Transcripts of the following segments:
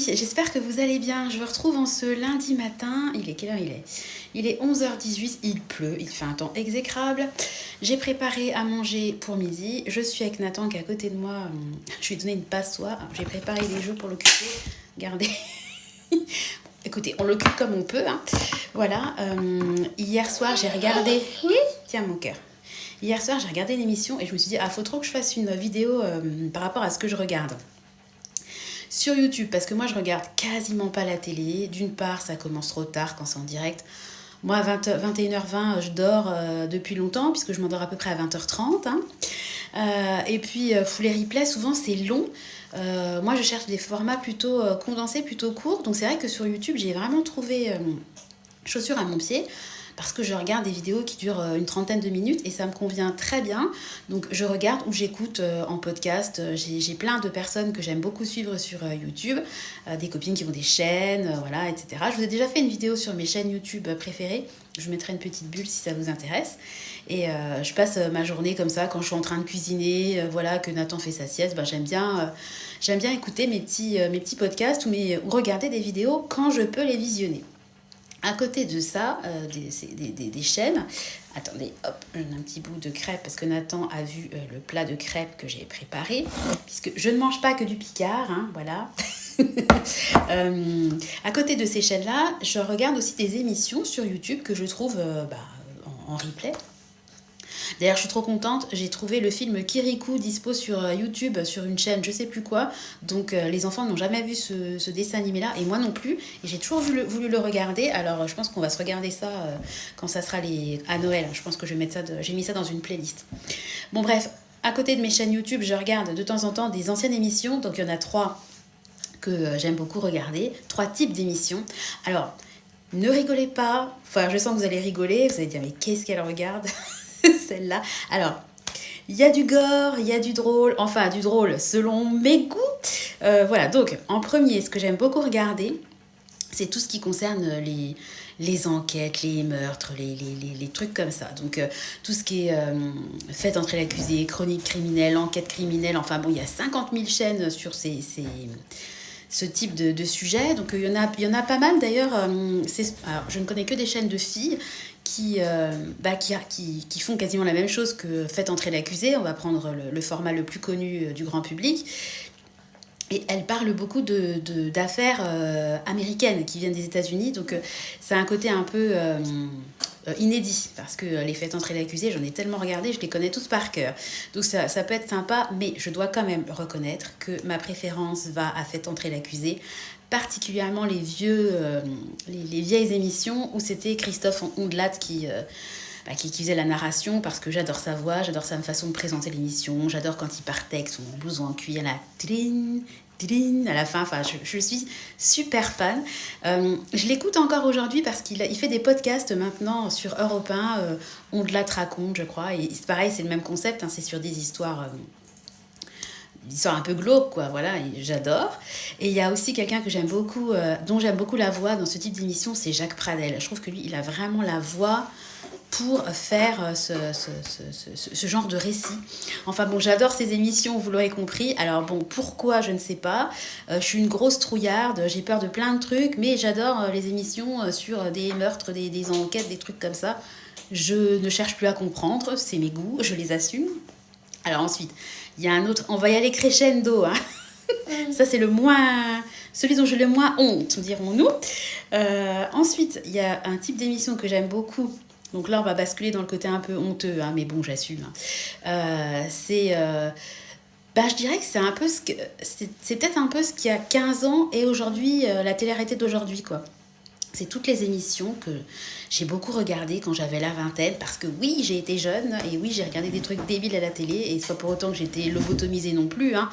amis, j'espère que vous allez bien. Je vous retrouve en ce lundi matin. Il est quelle heure il est? Il est 11h18, il pleut, il fait un temps exécrable. J'ai préparé à manger pour midi. Je suis avec Nathan qui est à côté de moi. Je lui ai donné une passoire. J'ai préparé des jeux pour l'occuper. Regardez. Écoutez, on l'occupe comme on peut. Hein. Voilà. Hier soir, j'ai regardé... Oui, tiens mon cœur. Hier soir, j'ai regardé l'émission et je me suis dit, faut trop que je fasse une vidéo par rapport à ce que je regarde. Sur YouTube, parce que moi, je regarde quasiment pas la télé. D'une part, ça commence trop tard quand c'est en direct. Moi, à 21h20, je dors depuis longtemps, puisque je m'endors à peu près à 20h30. Hein. Et puis, les replays, souvent, c'est long. Moi, je cherche des formats plutôt condensés, plutôt courts. Donc, c'est vrai que sur YouTube, j'ai vraiment trouvé chaussures à mon pied. Parce que je regarde des vidéos qui durent une trentaine de minutes et ça me convient très bien. Donc je regarde ou j'écoute en podcast. J'ai plein de personnes que j'aime beaucoup suivre sur YouTube, des copines qui ont des chaînes, voilà, etc. Je vous ai déjà fait une vidéo sur mes chaînes YouTube préférées. Je vous mettrai une petite bulle si ça vous intéresse. Et je passe ma journée comme ça quand je suis en train de cuisiner, voilà, que Nathan fait sa sieste. J'aime bien écouter mes petits podcasts ou regarder des vidéos quand je peux les visionner. À côté de ça, des chaînes. Attendez, hop, un petit bout de crêpe parce que Nathan a vu le plat de crêpes que j'ai préparé. Puisque je ne mange pas que du Picard, hein, voilà. À côté de ces chaînes-là, je regarde aussi des émissions sur YouTube que je trouve en replay. D'ailleurs, je suis trop contente, j'ai trouvé le film Kirikou dispo sur YouTube, sur une chaîne, je sais plus quoi. Donc, les enfants n'ont jamais vu ce dessin animé-là, et moi non plus. Et j'ai toujours voulu le regarder. Alors, je pense qu'on va se regarder ça quand ça sera à Noël. Je pense que j'ai mis ça dans une playlist. Bon, bref, à côté de mes chaînes YouTube, je regarde de temps en temps des anciennes émissions. Donc, il y en a 3 que j'aime beaucoup regarder. 3 types d'émissions. Alors, ne rigolez pas. Enfin, je sens que vous allez rigoler. Vous allez dire, mais qu'est-ce qu'elle regarde celle-là. Alors, il y a du gore, il y a du drôle, enfin du drôle selon mes goûts. Voilà, donc en premier, ce que j'aime beaucoup regarder, c'est tout ce qui concerne les enquêtes, les meurtres, les trucs comme ça. Donc tout ce qui est fait entrer l'accusé, chronique criminelle, enquête criminelle, enfin bon, il y a 50 000 chaînes sur ce type de sujet. Donc il y en a pas mal d'ailleurs. Alors, je ne connais que des chaînes de filles qui font quasiment la même chose que Faites entrer l'accusé. On va prendre le format le plus connu du grand public. Et elle parle beaucoup d'affaires américaines qui viennent des États-Unis. Donc, c'est un côté un peu inédit. Parce que les Faites entrer l'accusé, j'en ai tellement regardé, je les connais tous par cœur. Donc, ça peut être sympa. Mais je dois quand même reconnaître que ma préférence va à Faites entrer l'accusé. Particulièrement les vieilles émissions où c'était Christophe Ondelat qui faisait la narration, parce que j'adore sa voix, j'adore sa façon de présenter l'émission, j'adore quand il partait avec son blouson en cuir, la tling, tling, à la fin, enfin, je suis super fan. Je l'écoute encore aujourd'hui parce qu'il fait des podcasts maintenant sur Europe 1, Ondelat raconte, je crois, et c'est pareil, c'est le même concept, hein, c'est sur des histoires un peu glauque, quoi, voilà, et j'adore. Et il y a aussi quelqu'un que j'aime beaucoup, dont j'aime beaucoup la voix dans ce type d'émission, c'est Jacques Pradel. Je trouve que lui, il a vraiment la voix pour faire ce genre de récit. Enfin bon, j'adore ces émissions, vous l'aurez compris. Alors bon, pourquoi, je ne sais pas. Je suis une grosse trouillarde, j'ai peur de plein de trucs, mais j'adore les émissions sur des meurtres, des enquêtes, des trucs comme ça. Je ne cherche plus à comprendre, c'est mes goûts, je les assume. Alors ensuite, il y a un autre, on va y aller crescendo, hein. Ça c'est celui dont j'ai le moins honte, dirons-nous. Ensuite, il y a un type d'émission que j'aime beaucoup. Donc là, on va basculer dans le côté un peu honteux, hein, mais bon, j'assume. Hein. Je dirais que c'est un peu c'est peut-être un peu ce qu'il y a 15 ans et aujourd'hui, la télé-réalité d'aujourd'hui, quoi. C'est toutes les émissions que j'ai beaucoup regardées quand j'avais la vingtaine, parce que oui, j'ai été jeune, et oui, j'ai regardé des trucs débiles à la télé, et c'est pas pour autant que j'étais lobotomisée non plus. Hein.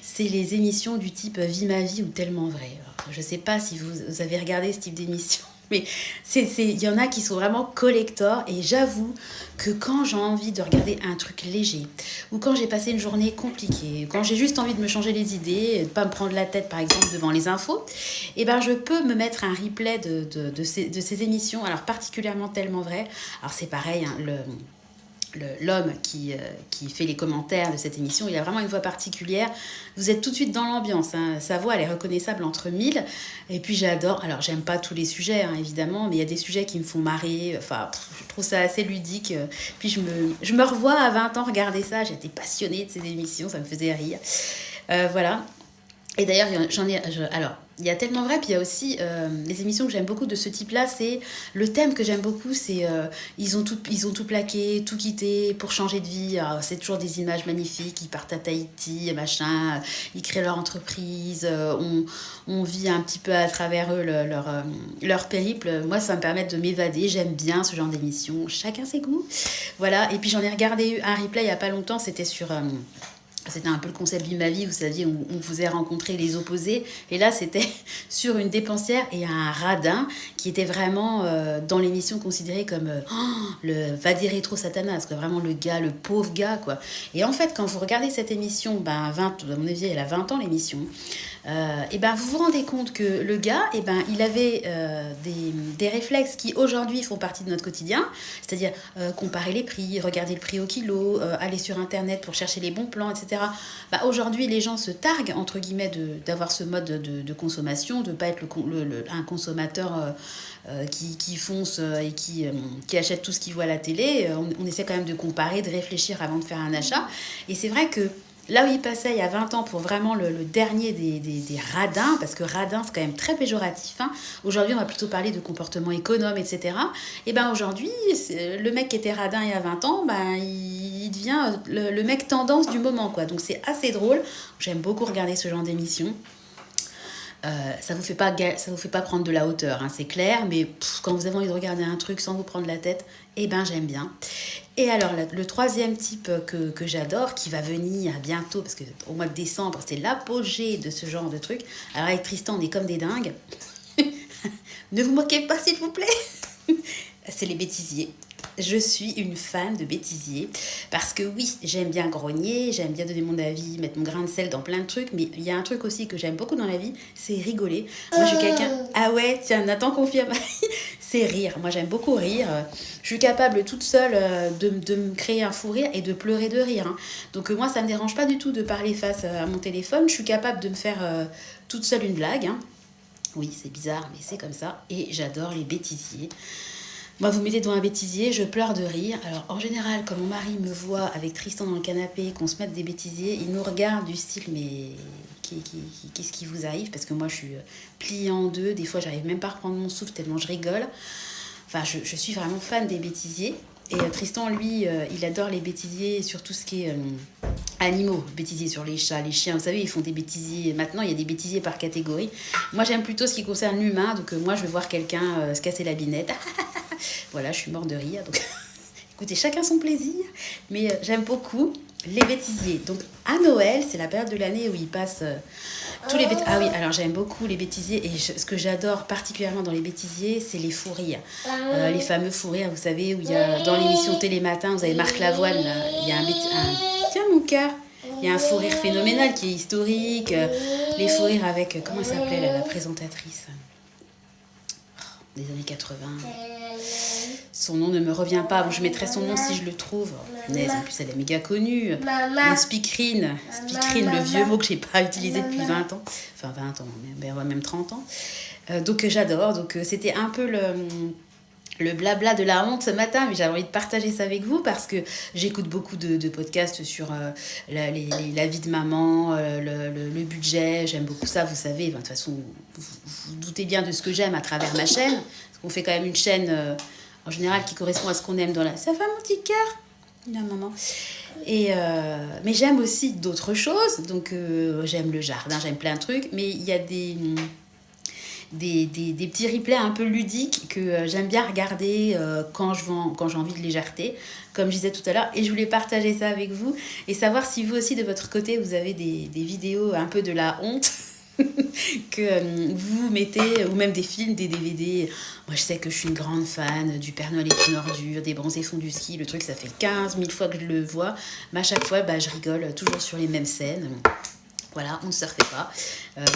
C'est les émissions du type Vie ma vie ou Tellement vrai. Alors, je sais pas si vous avez regardé ce type d'émission, mais il y en a qui sont vraiment collector, et j'avoue que quand j'ai envie de regarder un truc léger, ou quand j'ai passé une journée compliquée, quand j'ai juste envie de me changer les idées, de ne pas me prendre la tête par exemple devant les infos, et je peux me mettre un replay de ces émissions, alors particulièrement Tellement vrai. Alors c'est pareil, hein, l'homme qui fait les commentaires de cette émission, il a vraiment une voix particulière. Vous êtes tout de suite dans l'ambiance, hein. Sa voix, elle est reconnaissable entre mille. Et puis j'adore, alors j'aime pas tous les sujets, hein, évidemment, mais il y a des sujets qui me font marrer. Enfin, je trouve ça assez ludique. Puis je me revois à 20 ans regarder ça. J'étais passionnée de ces émissions, ça me faisait rire. Voilà. Et d'ailleurs, alors, il y a tellement vrai, puis il y a aussi les émissions que j'aime beaucoup de ce type-là, c'est le thème que j'aime beaucoup, c'est ils ont tout plaqué, tout quitté pour changer de vie. Alors, c'est toujours des images magnifiques, ils partent à Tahiti, machin, ils créent leur entreprise, on vit un petit peu à travers eux leur périple. Moi, ça me permet de m'évader, j'aime bien ce genre d'émission, chacun ses goûts. Voilà, et puis j'en ai regardé un replay il n'y a pas longtemps, c'était sur... C'était un peu le concept Vie ma vie, vous saviez, où on faisait rencontrer les opposés. Et là, c'était sur une dépensière et un radin qui était vraiment dans l'émission considéré comme le va dire rétro Satanas, quoi. Vraiment le gars, le pauvre gars, quoi. Et en fait, quand vous regardez cette émission, à mon avis, elle a 20 ans l'émission, et ben vous vous rendez compte que le gars, et ben il avait des réflexes qui aujourd'hui font partie de notre quotidien, c'est-à-dire comparer les prix, regarder le prix au kilo, aller sur internet pour chercher les bons plans, etc. Aujourd'hui les gens se targuent entre guillemets d'avoir ce mode de consommation, de pas être un consommateur qui fonce et qui achète tout ce qu'il voit à la télé. On essaie quand même de comparer, de réfléchir avant de faire un achat, et c'est vrai que là où il passait il y a 20 ans pour vraiment le dernier des radins, parce que radin c'est quand même très péjoratif, hein. Aujourd'hui on va plutôt parler de comportement économe, etc. Et ben aujourd'hui, le mec qui était radin il y a 20 ans, il devient le mec tendance du moment, quoi. Donc c'est assez drôle, j'aime beaucoup regarder ce genre d'émission. Ça vous fait pas prendre de la hauteur, hein, c'est clair, mais quand vous avez envie de regarder un truc sans vous prendre la tête, j'aime bien. Et alors le troisième type que j'adore, qui va venir bientôt, parce qu'au mois de décembre c'est l'apogée de ce genre de truc. Alors avec Tristan on est comme des dingues. Ne vous moquez pas s'il vous plaît. C'est les bêtisiers. Je suis une fan de bêtisier parce que oui, j'aime bien grogner, j'aime bien donner mon avis, mettre mon grain de sel dans plein de trucs, mais il y a un truc aussi que j'aime beaucoup dans la vie, c'est rigoler. Moi, je suis quelqu'un... Ah ouais, tiens, Nathan confirme. C'est rire. Moi, j'aime beaucoup rire. Je suis capable toute seule de me créer un fou rire et de pleurer de rire, hein. Donc moi, ça me dérange pas du tout de parler face à mon téléphone. Je suis capable de me faire toute seule une blague, hein. Oui, c'est bizarre, mais c'est comme ça. Et j'adore les bêtisiers. Moi, vous mettez devant un bêtisier, je pleure de rire. Alors, en général, quand mon mari me voit avec Tristan dans le canapé, qu'on se mette des bêtisiers, il nous regarde du style, mais qu'est-ce qui vous arrive? Parce que moi, je suis pliée en deux. Des fois, j'arrive même pas à reprendre mon souffle tellement je rigole. Enfin, je suis vraiment fan des bêtisiers. Et Tristan, lui, il adore les bêtisiers sur tout ce qui est animaux. Bêtisiers sur les chats, les chiens. Vous savez, ils font des bêtisiers. Maintenant, il y a des bêtisiers par catégorie. Moi, j'aime plutôt ce qui concerne l'humain. Donc, moi, je vais voir quelqu'un se casser la binette. Voilà, je suis morte de rire. Donc, écoutez, chacun son plaisir. Mais j'aime beaucoup les bêtisiers. Donc, à Noël, c'est la période de l'année où ils passent tous les bêtisiers. Ah oui, alors j'aime beaucoup les bêtisiers. Et ce que j'adore particulièrement dans les bêtisiers, c'est les fous rires. Les fameux fous rires, vous savez, où il y a dans l'émission Télématin, vous avez Marc Lavoine, là, il y a Tiens, mon cœur. Il y a un fou rire phénoménal qui est historique. Les fous rires avec... Comment elle s'appelait, la présentatrice des années 80. Son nom ne me revient pas. Bon, je mettrai son nom si je le trouve. Punaise, en plus, elle est méga connue. Speakerine. Speakerine, le vieux mot que je n'ai pas utilisé depuis 20 ans. Enfin, 20 ans, même 30 ans. Donc, j'adore. Donc, c'était un peu le blabla de la honte ce matin, mais j'avais envie de partager ça avec vous parce que j'écoute beaucoup de podcasts sur la vie de maman, le budget. J'aime beaucoup ça, vous savez. De toute façon, vous doutez bien de ce que j'aime à travers ma chaîne. Parce qu'on fait quand même une chaîne en général qui correspond à ce qu'on aime dans la... Ça va mon petit cœur? Non, maman. Mais j'aime aussi d'autres choses. Donc j'aime le jardin, j'aime plein de trucs. Mais il y a des petits replays un peu ludiques que j'aime bien regarder quand j'ai envie de légèreté, comme je disais tout à l'heure, et je voulais partager ça avec vous et savoir si vous aussi de votre côté vous avez des vidéos un peu de la honte que vous mettez, ou même des films, des DVD. Moi je sais que je suis une grande fan du Père Noël est une ordure, des bronzés font du ski, le truc ça fait 15 000 fois que je le vois, mais à chaque fois je rigole toujours sur les mêmes scènes. Voilà, on ne se refait pas.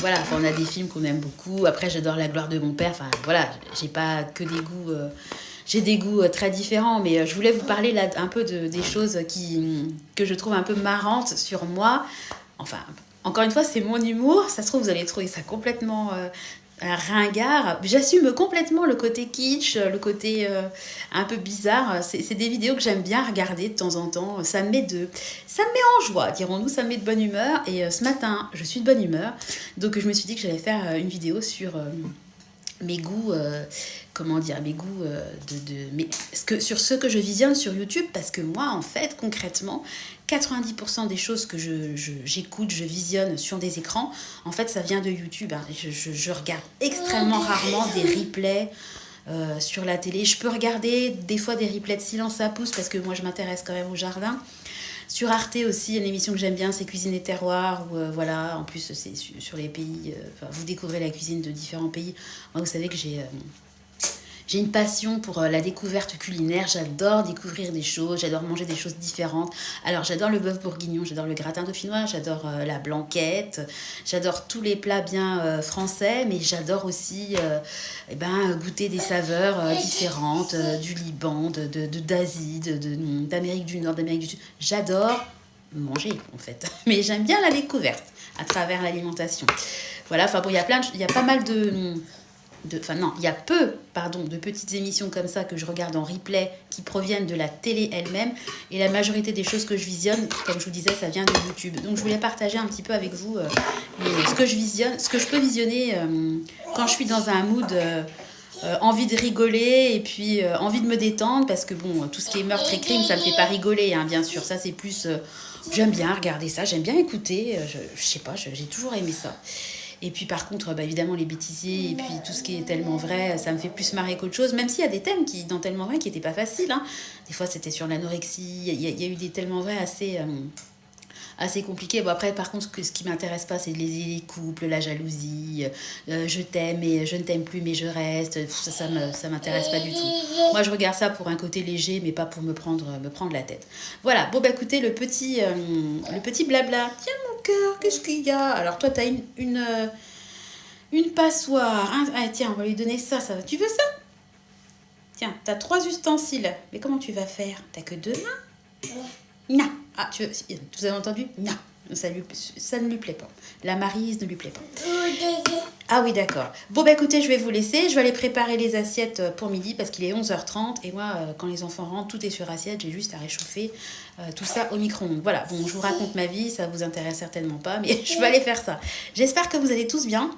Voilà, enfin, on a des films qu'on aime beaucoup. Après, j'adore La gloire de mon père. Enfin, voilà, j'ai pas que des goûts j'ai des goûts très différents, mais je voulais vous parler là un peu des choses que je trouve un peu marrantes sur moi. Enfin, encore une fois, c'est mon humour. Ça se trouve, vous allez trouver ça complètement ringard. J'assume complètement le côté kitsch, le côté un peu bizarre. C'est des vidéos que j'aime bien regarder de temps en temps. Ça me met en joie, dirons-nous. Ça me met de bonne humeur. Et ce matin, je suis de bonne humeur. Donc, je me suis dit que j'allais faire une vidéo sur mes goûts, comment dire, mes goûts sur ce que je visionne sur YouTube, parce que moi, en fait, concrètement, 90% des choses que j'écoute, je visionne sur des écrans, en fait, ça vient de YouTube. Hein. Je regarde extrêmement rarement des replays sur la télé. Je peux regarder des fois des replays de Silence à pouce, parce que moi, je m'intéresse quand même au jardin. Sur Arte aussi, une émission que j'aime bien, c'est Cuisine et Terroir, où voilà, en plus c'est sur les pays, vous découvrez la cuisine de différents pays. Moi, vous savez que j'ai une passion pour la découverte culinaire, j'adore découvrir des choses, j'adore manger des choses différentes. Alors j'adore le bœuf bourguignon, j'adore le gratin dauphinois, j'adore la blanquette, j'adore tous les plats bien français, mais j'adore aussi goûter des saveurs différentes, du Liban, d'Asie, d'Amérique du Nord, d'Amérique du Sud. J'adore manger en fait, mais j'aime bien la découverte à travers l'alimentation. Voilà, enfin bon, il y a pas mal il y a peu, de petites émissions comme ça que je regarde en replay qui proviennent de la télé elle-même, et la majorité des choses que je visionne, comme je vous disais, ça vient de YouTube. Donc je voulais partager un petit peu avec vous ce que je visionne, ce que je peux visionner quand je suis dans un mood envie de rigoler et puis envie de me détendre, parce que bon, tout ce qui est meurtre et crime, ça me fait pas rigoler, hein, bien sûr, ça c'est plus j'aime bien regarder ça, j'aime bien écouter, je sais pas, j'ai toujours aimé ça. Et puis par contre, évidemment, les bêtisiers et puis tout ce qui est tellement vrai, ça me fait plus marrer qu'autre chose, même s'il y a des thèmes dans tellement vrai qui n'étaient pas faciles. Hein. Des fois, c'était sur l'anorexie, il y a eu des tellement vrais assez compliqués. Bon, après, par contre, ce qui m'intéresse pas, c'est les couples, la jalousie, je t'aime mais je ne t'aime plus mais je reste. Ça m'intéresse pas du tout. Moi, je regarde ça pour un côté léger, mais pas pour me prendre la tête. Voilà, bon, écoutez, le petit blabla. Tiens, mon cœur, qu'est-ce qu'il y a? Alors, toi, t'as une passoire. Hein? Ah, tiens, on va lui donner ça. Tu veux ça? Tiens, t'as 3 ustensiles. Mais comment tu vas faire? T'as que 2 mains? Non. Ah, vous avez entendu? Non. Ça ne lui plaît pas. La Maryse ne lui plaît pas. Ah oui, d'accord. Bon, écoutez, je vais vous laisser. Je vais aller préparer les assiettes pour midi parce qu'il est 11h30. Et moi, quand les enfants rentrent, tout est sur assiette. J'ai juste à réchauffer tout ça au micro-ondes. Voilà, bon, je vous raconte ma vie. Ça vous intéresse certainement pas, mais je vais aller faire ça. J'espère que vous allez tous bien.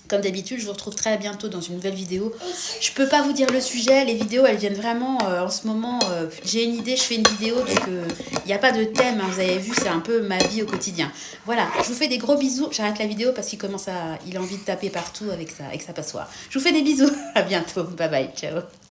Comme d'habitude, je vous retrouve très bientôt dans une nouvelle vidéo. Je peux pas vous dire le sujet, les vidéos elles viennent vraiment en ce moment. J'ai une idée, je fais une vidéo parce que il n'y a pas de thème, hein, vous avez vu, c'est un peu ma vie au quotidien. Voilà, je vous fais des gros bisous. J'arrête la vidéo parce qu'il il a envie de taper partout avec sa passoire. Je vous fais des bisous, à bientôt, bye bye, ciao.